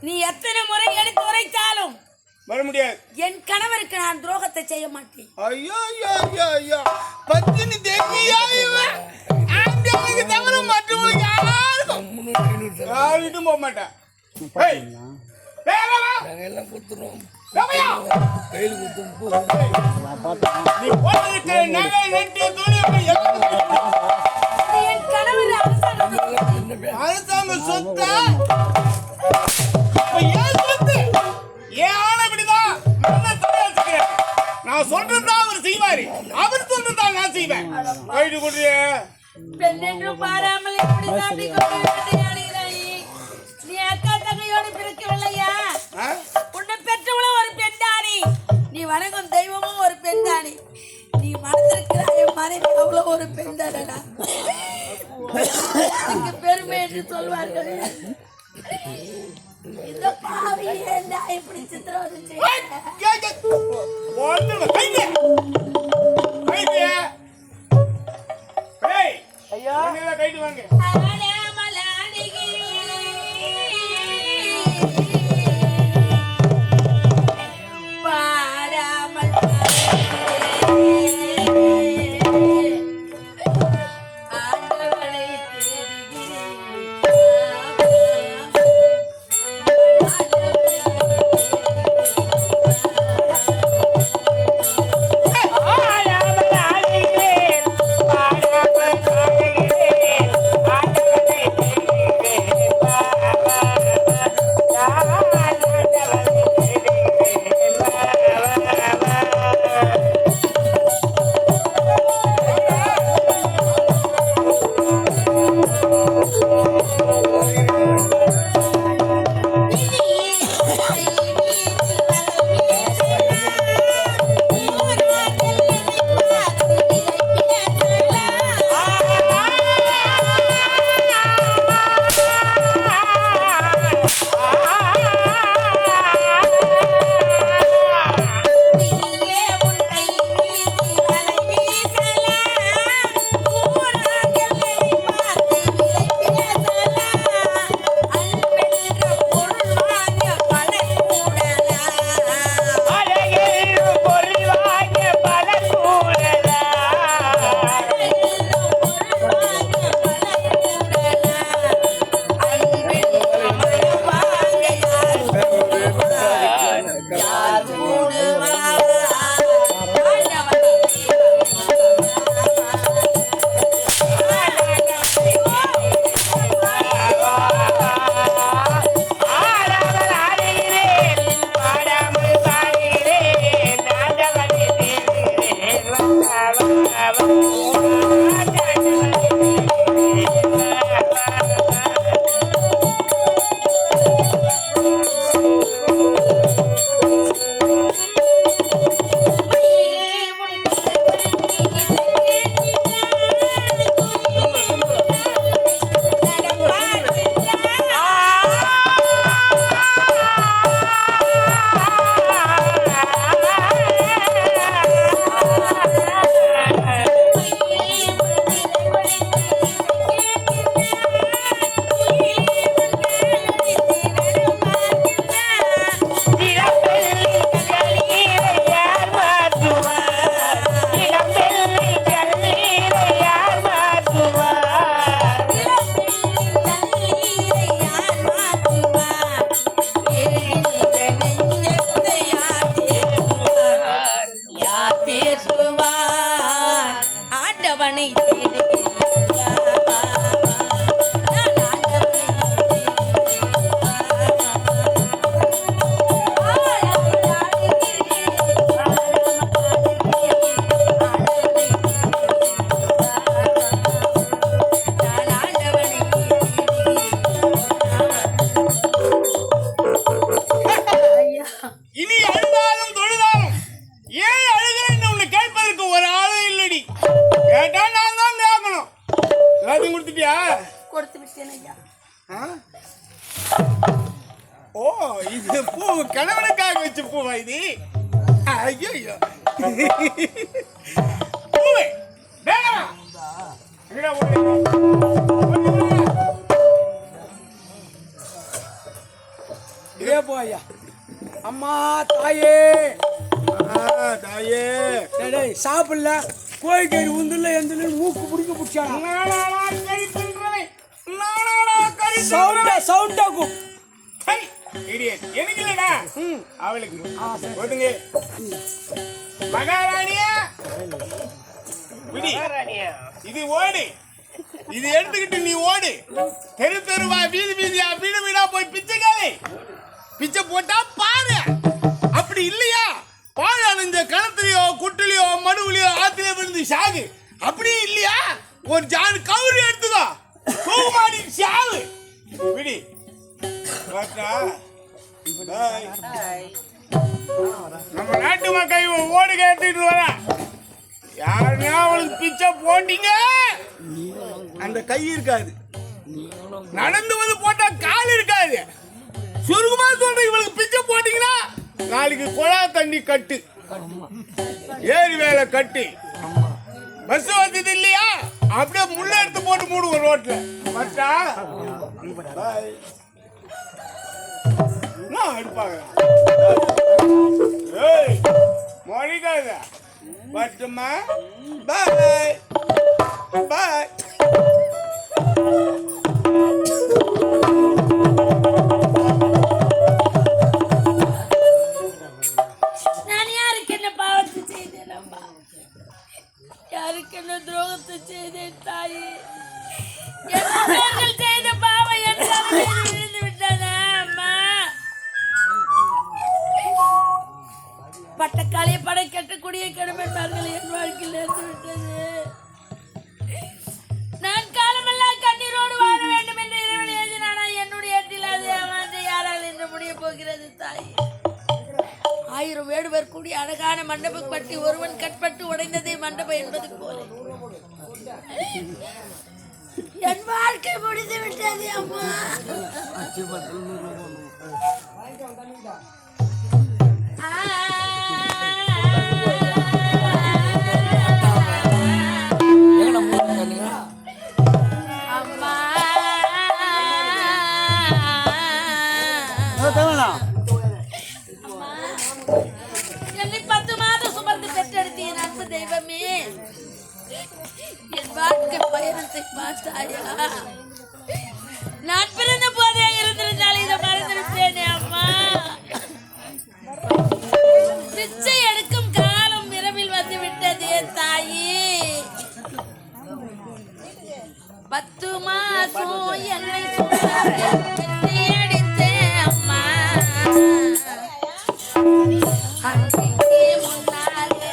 நீ எத்தனை முறை எடுத்து உரைத்தாலும் வர முடியாது. என் கணவருக்கு நான் துரோகத்தை செய்ய மாட்டேன். ஐயோ ஐயோ ஐயோ ஐயோ பத்தினி தேவியா இவன் ஆண்டவனுக்கு தவிர மற்றவங்களுக்கு யாருக்கும் போக மாட்டேன். எல்லாம் கொடுத்துருவோம் கையில் நீ போட்டு நகை நட்டு துணி என் கணவர் அரசாங்க சொத்து ஏன் சொத்து ஏன் ஆனபடிதான் நான் சொல்றதுதான் அவர் செய்வாரு, அவர் சொல்றதுதான் நான் செய்வேன். கைடு கொடுறிய பெண்ணென்று பாராமல் எப்படி சாப்பிட்டு கொண்டு வேட்டையாடுகிறாய்? நீ அக்கா தங்கையோடு பிறக்கவில்லையா? உன்னை பெற்றவளும் ஒரு பெண்தானி, நீ வணங்கும் தெய்வமும் ஒரு பெண்தானி, நீ மனதிருக்கிறாய் மனைவி அவ்வளவு ஒரு பெண் தானடா. பெருமை என்று சொல்வார்கள். இந்த பாவி என்ன இப்படி சித்திரவதை கைடு வாங்க. I இனி அழுதாலும் தொழுதாலும் ஏன் அழுகிறேன்னு உன்னை கேட்பதற்கு ஒரு ஆளும் இல்லடி. கேட்டா நான் தான் கேட்கணும். எல்லாத்தையும் கொடுத்துட்டியா? கொடுத்து விட்டேன் ஐயா. ஓ, இது பூ கணவனுக்காக வச்ச பூவா இது? ஐயோ பூவே வேணாம். எங்கடா இதே போ ஐயா. அம்மா தாயே தாயே டேய் சாப்பிடல கோழிக்கறி உந்துல எந்த மூக்கு பிடிக்க பிடிச்சாங்க சவுண்டாக்கும் எனக்கு இல்லடா அவளுக்கு ஒதுங்க. மகாராணியா இது ஓடு, இது எடுத்துக்கிட்டு நீ ஓடு. தெரு தெருவா வீதி வீதியா வீடு வீடா போய் பிச்சைக்காலே பிச்சை போட்டா பாரு. அப்படி இல்லையா பாழ் அணிஞ்ச கணத்துலயோ குட்டிலையோ மடுவுலையோ ஆத்திலே விழுந்து சாகு. அப்படி இல்லையா ஒரு ஜான் கவுரி எடுத்துக்கோ, தூமாடி சாவு. விடி நம்ம நாட்டு மக்கள் ஓடு கேட்டுட்டு வர யாருமே அவளுக்கு பிச்சை போட்டீங்க அந்த கை இருக்காது, நடந்து வந்து போட்டா கால் இருக்காது. சுருக்கமா சொல்றேன், இவளுக்கு பிச்சை போட்டீங்கன்னா நாளைக்கு குழா தண்ணி கட்டு, ஏரி வேலை கட்டு, பஸ் வந்தது இல்லையா அப்படியே முள்ள எடுத்து போட்டு மூடுவோம் ரோட்ல. மட்டா எடுப்பாங்க மொழிக்காத பட்டுமா. பாய் பாய். நான் யாருக்கு என்ன பாவத்தை செய்தேன் அம்மா, யாருக்கு என்ன துரோகத்தை செய்தேன் தாயே. என் செய்த பாவம் என் தலையில் விழுந்து விட்டதா அம்மா. பட்டக்காலிய படை கட்டக்கூடிய கடமைப்பார்கள் என் வாழ்க்கையில் இருந்து விட்டது. நான் காலமெல்லாம் கண்ணீரோடு வாழ வேண்டும் என்று இறைவன் எழுதினானா என்னுடைய ஏற்றில் அது ஏமாந்து யாரால் என்று முடிய போகிறது தாய். 1000 வேடுவர் கூடி அழகான மண்டபம் கட்டி ஒருவன் கட்பட்டு உடைந்ததே மண்டபம் என்பது போல என் வாழ்க்கை முடிந்து விட்டது அம்மா. என்னை 10 மாதம் சுமந்து பெற்றெடுத்திய அன்பு தெய்வமே, என் வாழ்க்கை பயணத்தை பார்த்தாயா? நான் பிறந்த போதே இருந்திருந்தால் இதை மறந்திருப்பேனே அம்மா. பிச்சை எடுக்கும் காலம் இரவில் வந்து விட்டதே தாயே. 10 மாசம் என்னை அடித்தேன் அம்மா. அன்றைக்கு முன்னாலே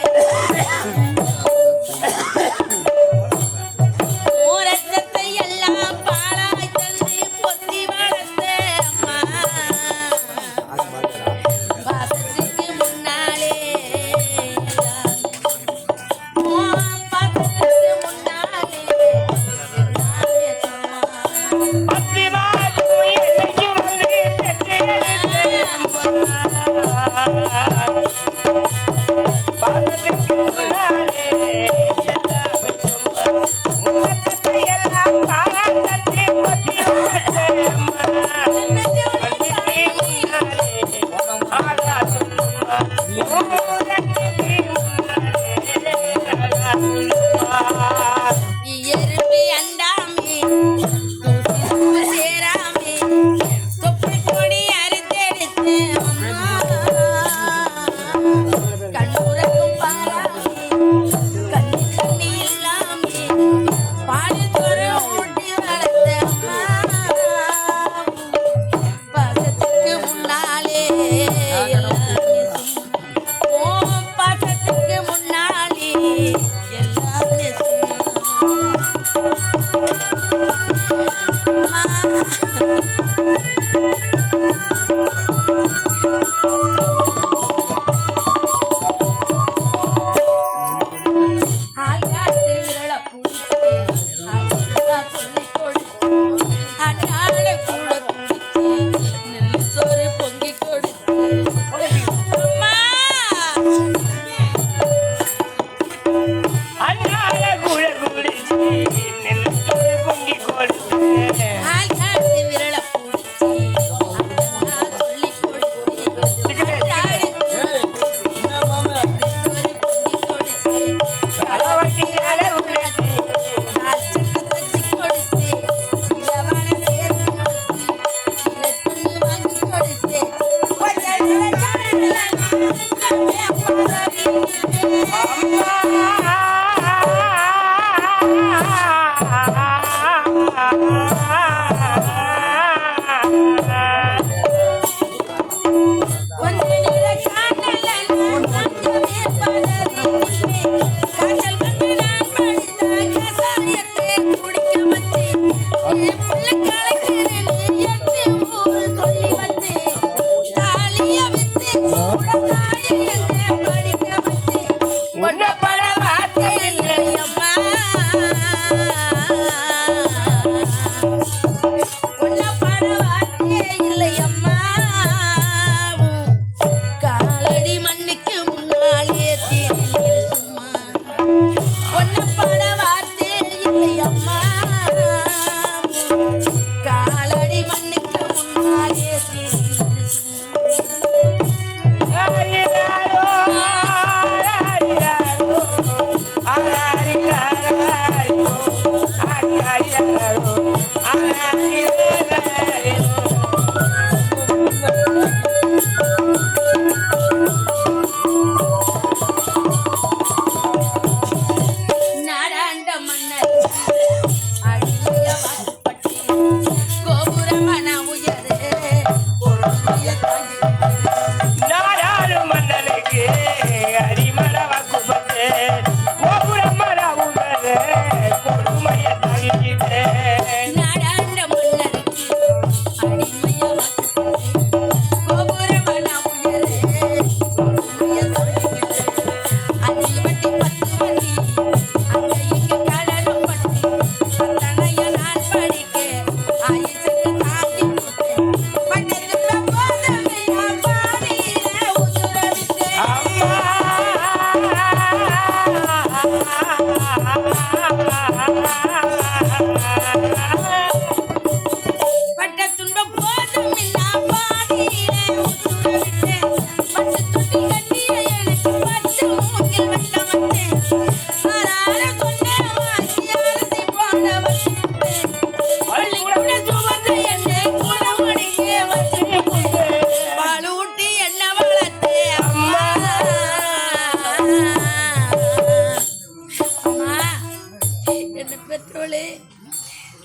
கடவுளே,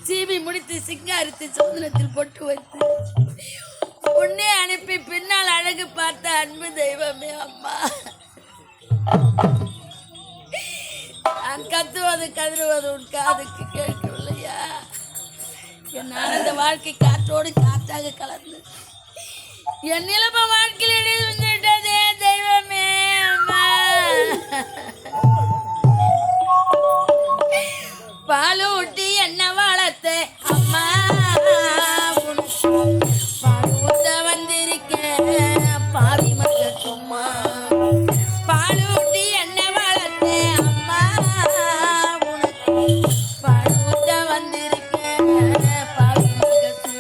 சீவி முடித்து சிங்காரித்து சோதனத்தில் போட்டு வைத்து உன்னை அனுப்பி பின்னால் அழகு பார்த்த அன்பு தெய்வமே அம்மா. நான் கத்துவது கதறுவது உன் காதுக்கு கேட்கவில்லையா? என் ஆனந்த வாழ்க்கை காற்றோடு காற்றாக கலந்து என் நிலம வாழ்க்கையில் வந்துவிட்டதே தெய்வமே அம்மா. பாலூட்டி என்ன வளர்த்த அம்மா, பால் ஊத்த வந்திருக்க பாவி மக்கள் சும்மா. பாலூட்டி என்ன வளர்த்த அம்மா, பால் ஊத்த வந்திருக்க பாவி மக்கள்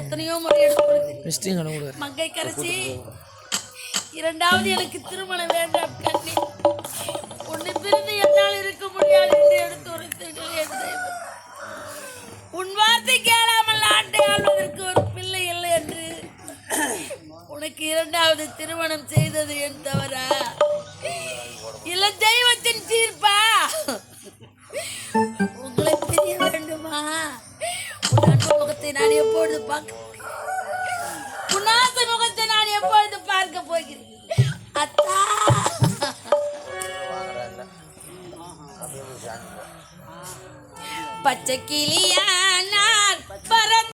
எத்தனையோ முறை எடுத்து மங்கை கரைச்சி இரண்டாவது எனக்கு திருமணம் வேண்டாம் கண்ணி, உன்னை பிரிந்து என்னால் இருக்க முடியாது என்று எடுத்து உரைத்தேன். உன் வார்த்தை கேளாமல் நாட்டை ஆள்வதற்கு ஒரு பிள்ளை இல்லை என்று உனக்கு இரண்டாவது திருமணம் செய்தது என் தவறா இல்ல தெய்வத்தின் தீர்ப்பா? உங்களை பிரிய வேண்டுமா? உன் அன்பு முகத்தை நான் எப்பொழுது பார்க்க, உன் ஆசை முகத்தை நான் எப்பொழுது பார்க்க போகிறேன் அத்தா? பச்சை கிளியா